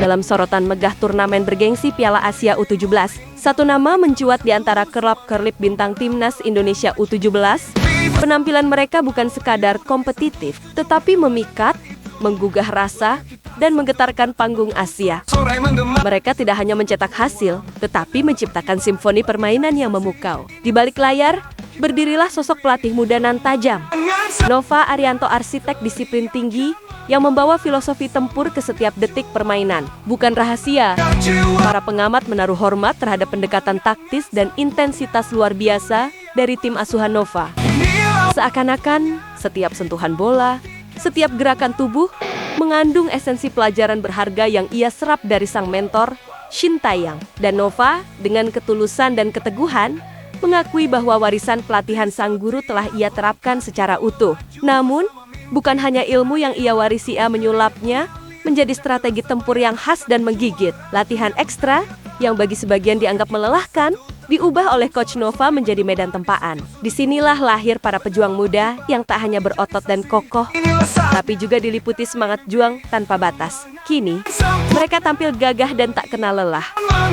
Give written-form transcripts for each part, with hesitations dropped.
Dalam sorotan megah turnamen bergengsi Piala Asia U17, satu nama mencuat di antara kerlap-kerlip bintang timnas Indonesia U17. Penampilan mereka bukan sekadar kompetitif, tetapi memikat, menggugah rasa, dan menggetarkan panggung Asia. Mereka tidak hanya mencetak hasil, tetapi menciptakan simfoni permainan yang memukau. Di balik layar, berdirilah sosok pelatih muda nan tajam, Nova Arianto, arsitek disiplin tinggi yang membawa filosofi tempur ke setiap detik permainan. Bukan rahasia, para pengamat menaruh hormat terhadap pendekatan taktis dan intensitas luar biasa dari tim asuhan Nova. Seakan-akan setiap sentuhan bola, setiap gerakan tubuh mengandung esensi pelajaran berharga yang ia serap dari sang mentor, Shin Tae-yang. Dan Nova, dengan ketulusan dan keteguhan, mengakui bahwa warisan pelatihan sang guru telah ia terapkan secara utuh. Namun, bukan hanya ilmu yang ia warisi, ia menyulapnya menjadi strategi tempur yang khas dan menggigit. Latihan ekstra, yang bagi sebagian dianggap melelahkan, diubah oleh Coach Nova menjadi medan tempaan. Disinilah lahir para pejuang muda yang tak hanya berotot dan kokoh, tapi juga diliputi semangat juang tanpa batas. Kini, mereka tampil gagah dan tak kenal lelah,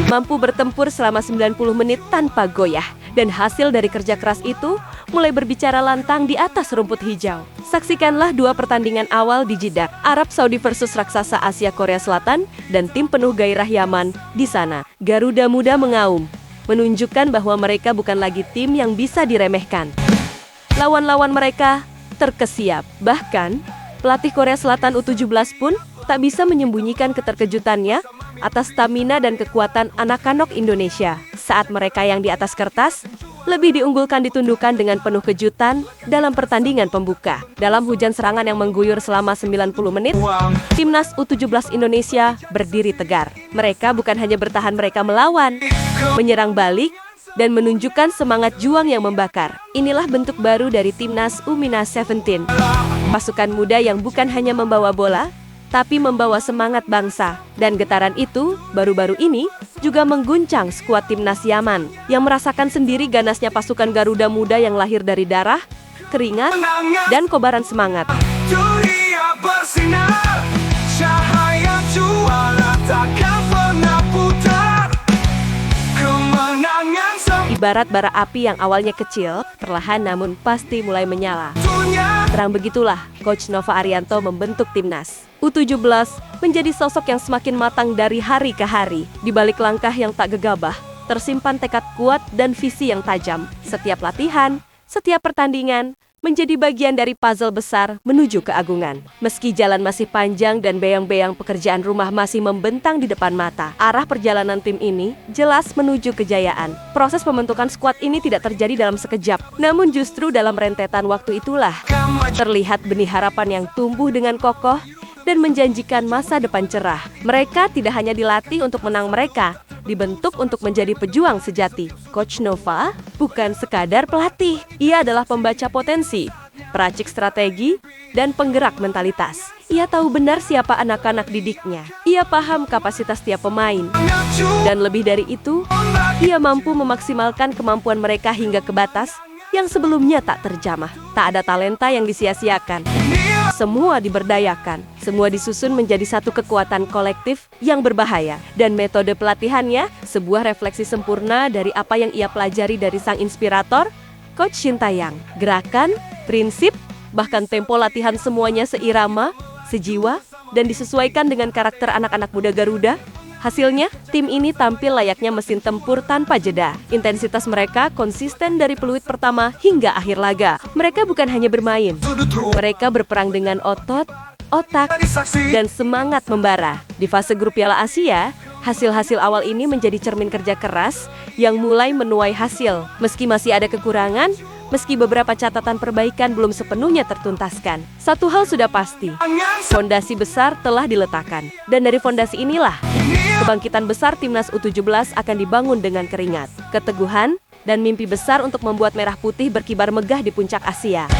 mampu bertempur selama 90 menit tanpa goyah. Dan hasil dari kerja keras itu mulai berbicara lantang di atas rumput hijau. Saksikanlah dua pertandingan awal di Jeddah, Arab Saudi versus raksasa Asia Korea Selatan, dan tim penuh gairah Yaman. Di sana, Garuda Muda mengaum, menunjukkan bahwa mereka bukan lagi tim yang bisa diremehkan. Lawan-lawan mereka terkesiap. Bahkan, pelatih Korea Selatan U17 pun tak bisa menyembunyikan keterkejutannya atas stamina dan kekuatan anak-anak Indonesia. Saat mereka yang di atas kertas lebih diunggulkan ditundukkan dengan penuh kejutan dalam pertandingan pembuka. Dalam hujan serangan yang mengguyur selama 90 menit, timnas U17 Indonesia berdiri tegar. Mereka bukan hanya bertahan, mereka melawan, menyerang balik, dan menunjukkan semangat juang yang membakar. Inilah bentuk baru dari timnas U-17, pasukan muda yang bukan hanya membawa bola, tapi membawa semangat bangsa. Dan getaran itu baru-baru ini juga mengguncang skuad timnas Yaman yang merasakan sendiri ganasnya pasukan Garuda Muda yang lahir dari darah, keringat, dan kobaran semangat. Dunia bersinar, cahaya juara takkan pernah putar. Kemenangan ibarat bara api yang awalnya kecil, perlahan namun pasti mulai menyala. Terang begitulah Coach Nova Arianto membentuk timnas U17 menjadi sosok yang semakin matang dari hari ke hari. Di balik langkah yang tak gegabah, tersimpan tekad kuat dan visi yang tajam. Setiap latihan, setiap pertandingan menjadi bagian dari puzzle besar menuju keagungan. Meski jalan masih panjang dan bayang-bayang pekerjaan rumah masih membentang di depan mata, arah perjalanan tim ini jelas menuju kejayaan. Proses pembentukan skuad ini tidak terjadi dalam sekejap, namun justru dalam rentetan waktu itulah terlihat benih harapan yang tumbuh dengan kokoh dan menjanjikan masa depan cerah. Mereka tidak hanya dilatih untuk menang, mereka dibentuk untuk menjadi pejuang sejati. Coach Nova bukan sekadar pelatih, ia adalah pembaca potensi, peracik strategi, dan penggerak mentalitas. Ia tahu benar siapa anak-anak didiknya. Ia paham kapasitas tiap pemain. Dan lebih dari itu, ia mampu memaksimalkan kemampuan mereka hingga ke batas yang sebelumnya tak terjamah. Tak ada talenta yang disia-siakan. Semua diberdayakan, semua disusun menjadi satu kekuatan kolektif yang berbahaya. Dan metode pelatihannya sebuah refleksi sempurna dari apa yang ia pelajari dari sang inspirator, Coach Shin Tae-yang. Gerakan, prinsip, bahkan tempo latihan semuanya seirama, sejiwa, dan disesuaikan dengan karakter anak-anak muda Garuda. Hasilnya, tim ini tampil layaknya mesin tempur tanpa jeda. Intensitas mereka konsisten dari peluit pertama hingga akhir laga. Mereka bukan hanya bermain, mereka berperang dengan otot, otak, dan semangat membara. Di fase grup Piala Asia, hasil-hasil awal ini menjadi cermin kerja keras yang mulai menuai hasil. Meski masih ada kekurangan, meski beberapa catatan perbaikan belum sepenuhnya tertuntaskan, satu hal sudah pasti, fondasi besar telah diletakkan. Dan dari fondasi inilah, kebangkitan besar timnas U17 akan dibangun dengan keringat, keteguhan, dan mimpi besar untuk membuat merah putih berkibar megah di puncak Asia.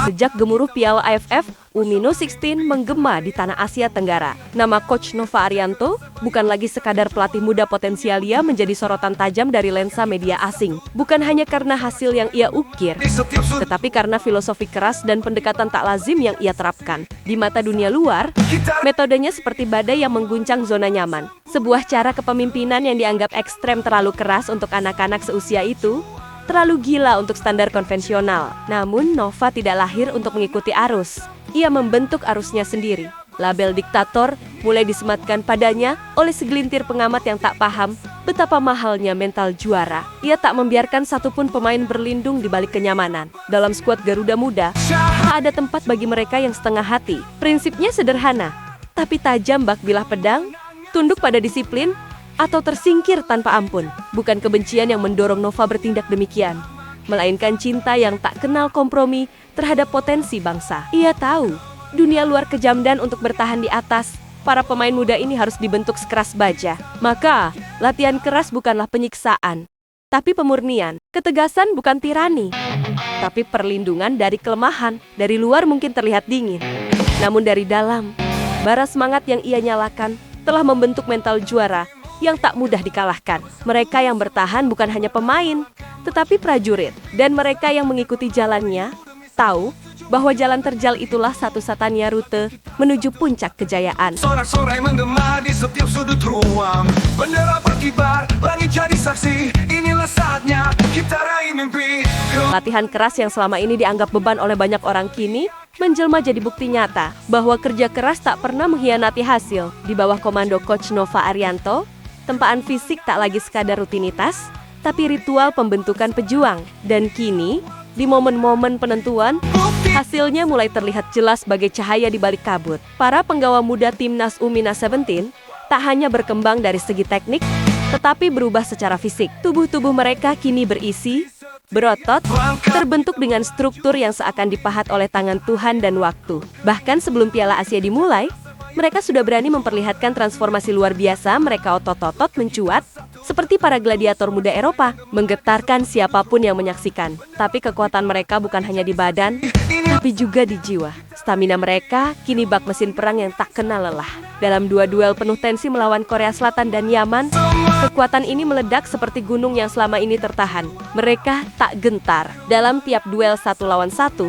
Sejak gemuruh Piala AFF U16 menggema di tanah Asia Tenggara. Nama Coach Nova Arianto bukan lagi sekadar pelatih muda potensialia menjadi sorotan tajam dari lensa media asing. Bukan hanya karena hasil yang ia ukir, tetapi karena filosofi keras dan pendekatan tak lazim yang ia terapkan. Di mata dunia luar, metodenya seperti badai yang mengguncang zona nyaman. Sebuah cara kepemimpinan yang dianggap ekstrem terlalu keras untuk anak-anak seusia itu, terlalu gila untuk standar konvensional. Namun, Nova tidak lahir untuk mengikuti arus. Ia membentuk arusnya sendiri. Label diktator mulai disematkan padanya oleh segelintir pengamat yang tak paham betapa mahalnya mental juara. Ia tak membiarkan satupun pemain berlindung di balik kenyamanan. Dalam skuad Garuda Muda, tak ada tempat bagi mereka yang setengah hati. Prinsipnya sederhana, tapi tajam bak bilah pedang, tunduk pada disiplin, atau tersingkir tanpa ampun. Bukan kebencian yang mendorong Nova bertindak demikian, melainkan cinta yang tak kenal kompromi terhadap potensi bangsa. Ia tahu, dunia luar kejam dan untuk bertahan di atas, para pemain muda ini harus dibentuk sekeras baja. Maka, latihan keras bukanlah penyiksaan, tapi pemurnian. Ketegasan bukan tirani, tapi perlindungan dari kelemahan. Dari luar mungkin terlihat dingin, namun dari dalam, bara semangat yang ia nyalakan telah membentuk mental juara yang tak mudah dikalahkan. Mereka yang bertahan bukan hanya pemain, tetapi prajurit. Dan mereka yang mengikuti jalannya tahu bahwa jalan terjal itulah satu-satunya rute menuju puncak kejayaan. Sorak-sorai menggema di setiap sudut ruang. Bendera berkibar, langit jadi saksi. Inilah saatnya kita raih mimpi. Latihan keras yang selama ini dianggap beban oleh banyak orang kini menjelma jadi bukti nyata bahwa kerja keras tak pernah mengkhianati hasil. Di bawah komando Coach Nova Arianto, tempaan fisik tak lagi sekadar rutinitas, tapi ritual pembentukan pejuang. Dan kini, di momen-momen penentuan, hasilnya mulai terlihat jelas bagai cahaya di balik kabut. Para penggawa muda timnas U17 tak hanya berkembang dari segi teknik, tetapi berubah secara fisik. Tubuh-tubuh mereka kini berisi, berotot, terbentuk dengan struktur yang seakan dipahat oleh tangan Tuhan dan waktu. Bahkan sebelum Piala Asia dimulai, mereka sudah berani memperlihatkan transformasi luar biasa. Mereka otot-otot mencuat, seperti para gladiator muda Eropa, menggetarkan siapapun yang menyaksikan. Tapi kekuatan mereka bukan hanya di badan, tapi juga di jiwa. Stamina mereka kini bak mesin perang yang tak kenal lelah. Dalam dua duel penuh tensi melawan Korea Selatan dan Yaman, kekuatan ini meledak seperti gunung yang selama ini tertahan. Mereka tak gentar. Dalam tiap duel 1 lawan 1,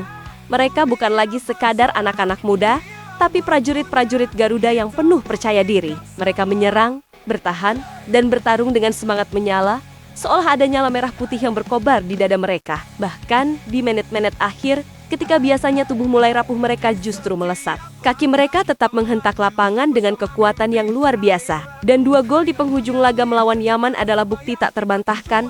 mereka bukan lagi sekadar anak-anak muda, tapi prajurit-prajurit Garuda yang penuh percaya diri. Mereka menyerang, bertahan, dan bertarung dengan semangat menyala, seolah ada nyala merah putih yang berkobar di dada mereka. Bahkan di menit-menit akhir, ketika biasanya tubuh mulai rapuh, mereka justru melesat. Kaki mereka tetap menghentak lapangan dengan kekuatan yang luar biasa. Dan 2 gol di penghujung laga melawan Yaman adalah bukti tak terbantahkan.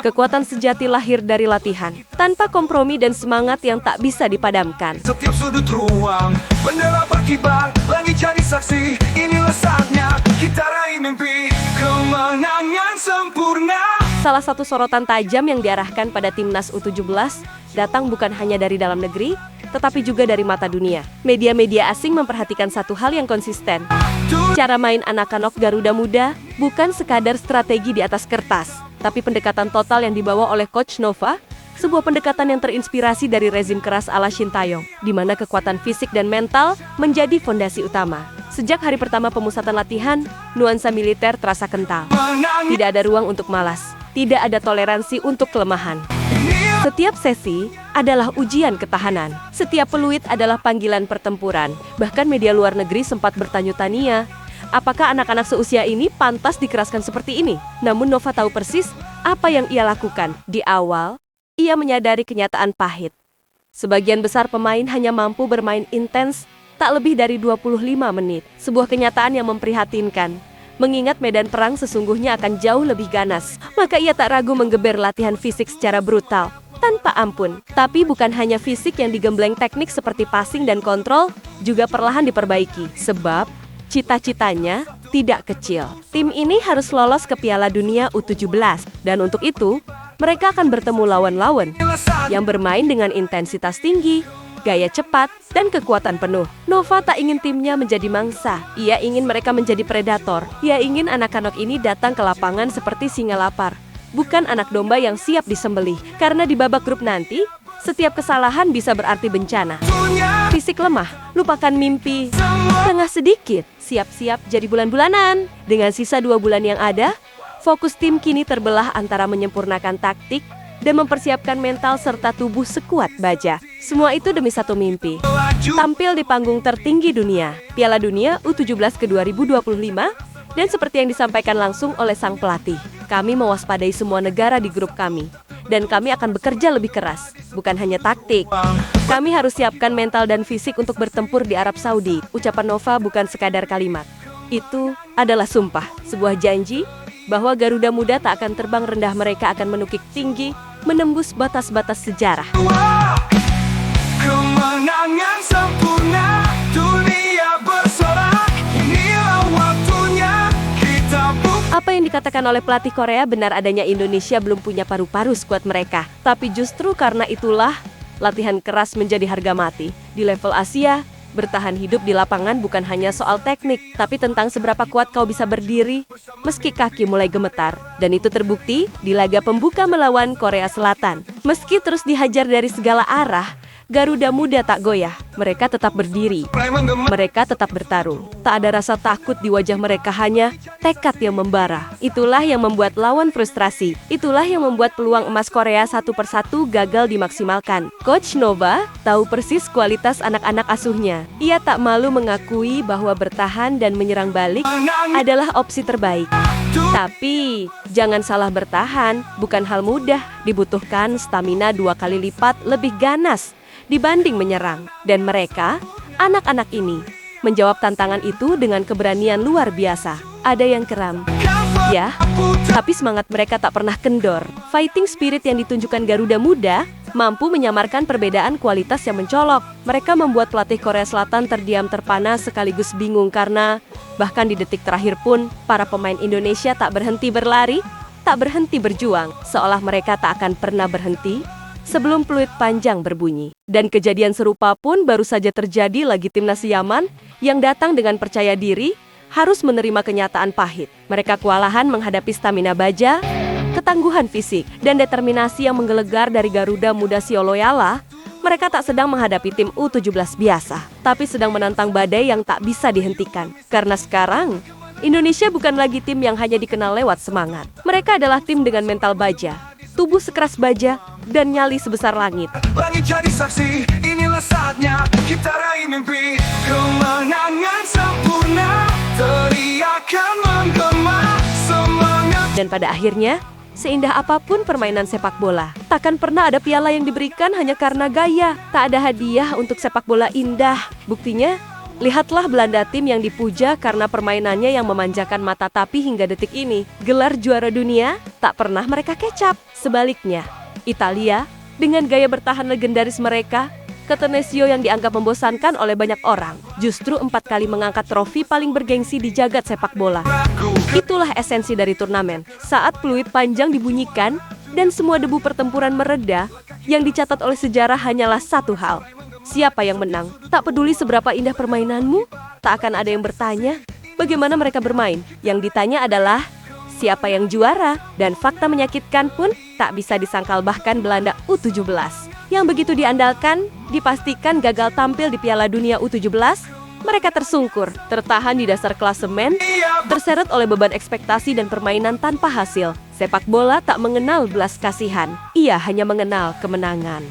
Kekuatan sejati lahir dari latihan, tanpa kompromi dan semangat yang tak bisa dipadamkan. Setiap sudut ruang, bendera berkibar, langit jadi saksi. Inilah saatnya kita raih mimpi, kemenangan sempurna. Salah satu sorotan tajam yang diarahkan pada timnas U17 datang bukan hanya dari dalam negeri, tetapi juga dari mata dunia. Media-media asing memperhatikan satu hal yang konsisten. Cara main anak-anak Garuda Muda bukan sekadar strategi di atas kertas, tapi pendekatan total yang dibawa oleh Coach Nova, sebuah pendekatan yang terinspirasi dari rezim keras ala Shin Tae-yong, di mana kekuatan fisik dan mental menjadi fondasi utama. Sejak hari pertama pemusatan latihan, nuansa militer terasa kental. Tidak ada ruang untuk malas, tidak ada toleransi untuk kelemahan. Setiap sesi adalah ujian ketahanan. Setiap peluit adalah panggilan pertempuran. Bahkan media luar negeri sempat bertanya-tanya, apakah anak-anak seusia ini pantas dikeraskan seperti ini? Namun Nova tahu persis apa yang ia lakukan. Di awal, ia menyadari kenyataan pahit. Sebagian besar pemain hanya mampu bermain intens tak lebih dari 25 menit. Sebuah kenyataan yang memprihatinkan. Mengingat medan perang sesungguhnya akan jauh lebih ganas, maka ia tak ragu menggeber latihan fisik secara brutal, tanpa ampun. Tapi bukan hanya fisik yang digembleng, teknik seperti passing dan kontrol juga perlahan diperbaiki. Sebab cita-citanya tidak kecil. Tim ini harus lolos ke Piala Dunia U17. Dan untuk itu, mereka akan bertemu lawan-lawan yang bermain dengan intensitas tinggi, gaya cepat, dan kekuatan penuh. Nova tak ingin timnya menjadi mangsa. Ia ingin mereka menjadi predator. Ia ingin anak-anak ini datang ke lapangan seperti singa lapar, bukan anak domba yang siap disembelih. Karena di babak grup nanti, setiap kesalahan bisa berarti bencana. Fisik lemah, lupakan mimpi. Tengah sedikit, siap-siap jadi bulan-bulanan. Dengan sisa 2 bulan yang ada, fokus tim kini terbelah antara menyempurnakan taktik dan mempersiapkan mental serta tubuh sekuat baja. Semua itu demi satu mimpi. Tampil di panggung tertinggi dunia, Piala Dunia U17 ke 2025, dan seperti yang disampaikan langsung oleh sang pelatih, kami mewaspadai semua negara di grup kami. Dan kami akan bekerja lebih keras, bukan hanya taktik. Kami harus siapkan mental dan fisik untuk bertempur di Arab Saudi. Ucapan Nova bukan sekadar kalimat. Itu adalah sumpah, sebuah janji bahwa Garuda Muda tak akan terbang rendah, mereka akan menukik tinggi, menembus batas-batas sejarah. Kemenangan sempurna, dunia bersorak, inilah waktunya kita Apa yang dikatakan oleh pelatih Korea benar adanya, Indonesia belum punya paru-paru skuad mereka. Tapi justru karena itulah, latihan keras menjadi harga mati. Di level Asia, bertahan hidup di lapangan bukan hanya soal teknik, tapi tentang seberapa kuat kau bisa berdiri meski kaki mulai gemetar. Dan itu terbukti di laga pembuka melawan Korea Selatan. Meski terus dihajar dari segala arah, Garuda Muda tak goyah. Mereka tetap berdiri. Mereka tetap bertarung. Tak ada rasa takut di wajah mereka, hanya tekad yang membara. Itulah yang membuat lawan frustrasi. Itulah yang membuat peluang emas Korea satu persatu gagal dimaksimalkan. Coach Nova tahu persis kualitas anak-anak asuhnya. Ia tak malu mengakui bahwa bertahan dan menyerang balik adalah opsi terbaik. Tapi, jangan salah, bertahan bukan hal mudah. Dibutuhkan stamina 2 kali lipat lebih ganas dibanding menyerang. Dan mereka, anak-anak ini, menjawab tantangan itu dengan keberanian luar biasa. Ada yang keram, ya, tapi semangat mereka tak pernah kendor. Fighting spirit yang ditunjukkan Garuda Muda mampu menyamarkan perbedaan kualitas yang mencolok. Mereka membuat pelatih Korea Selatan terdiam, terpana, sekaligus bingung karena bahkan di detik terakhir pun para pemain Indonesia tak berhenti berlari, tak berhenti berjuang, seolah mereka tak akan pernah berhenti sebelum peluit panjang berbunyi. Dan kejadian serupa pun baru saja terjadi lagi. Timnas Yaman yang datang dengan percaya diri harus menerima kenyataan pahit. Mereka kewalahan menghadapi stamina baja, ketangguhan fisik, dan determinasi yang menggelegar dari Garuda Muda Sioloyala. Mereka tak sedang menghadapi tim U17 biasa, tapi sedang menantang badai yang tak bisa dihentikan. Karena sekarang, Indonesia bukan lagi tim yang hanya dikenal lewat semangat. Mereka adalah tim dengan mental baja, tubuh sekeras baja, dan nyali sebesar langit. Langit jadi saksi, inilah saatnya kita raih mimpi. Kemenangan sempurna, teriakan menggema semangat. Dan pada akhirnya, seindah apapun permainan sepak bola, takkan pernah ada piala yang diberikan hanya karena gaya. Tak ada hadiah untuk sepak bola indah. Buktinya, lihatlah Belanda, tim yang dipuja karena permainannya yang memanjakan mata, tapi hingga detik ini, gelar juara dunia tak pernah mereka kecap. Sebaliknya, Italia dengan gaya bertahan legendaris mereka, Catenaccio yang dianggap membosankan oleh banyak orang, justru 4 kali mengangkat trofi paling bergengsi di jagat sepak bola. Itulah esensi dari turnamen. Saat peluit panjang dibunyikan dan semua debu pertempuran mereda, yang dicatat oleh sejarah hanyalah satu hal: siapa yang menang. Tak peduli seberapa indah permainanmu, tak akan ada yang bertanya bagaimana mereka bermain. Yang ditanya adalah siapa yang juara. Dan fakta menyakitkan pun tak bisa disangkal, bahkan Belanda U17 yang begitu diandalkan, dipastikan gagal tampil di Piala Dunia U17. Mereka tersungkur, tertahan di dasar klasemen, terseret oleh beban ekspektasi dan permainan tanpa hasil. Sepak bola tak mengenal belas kasihan, ia hanya mengenal kemenangan.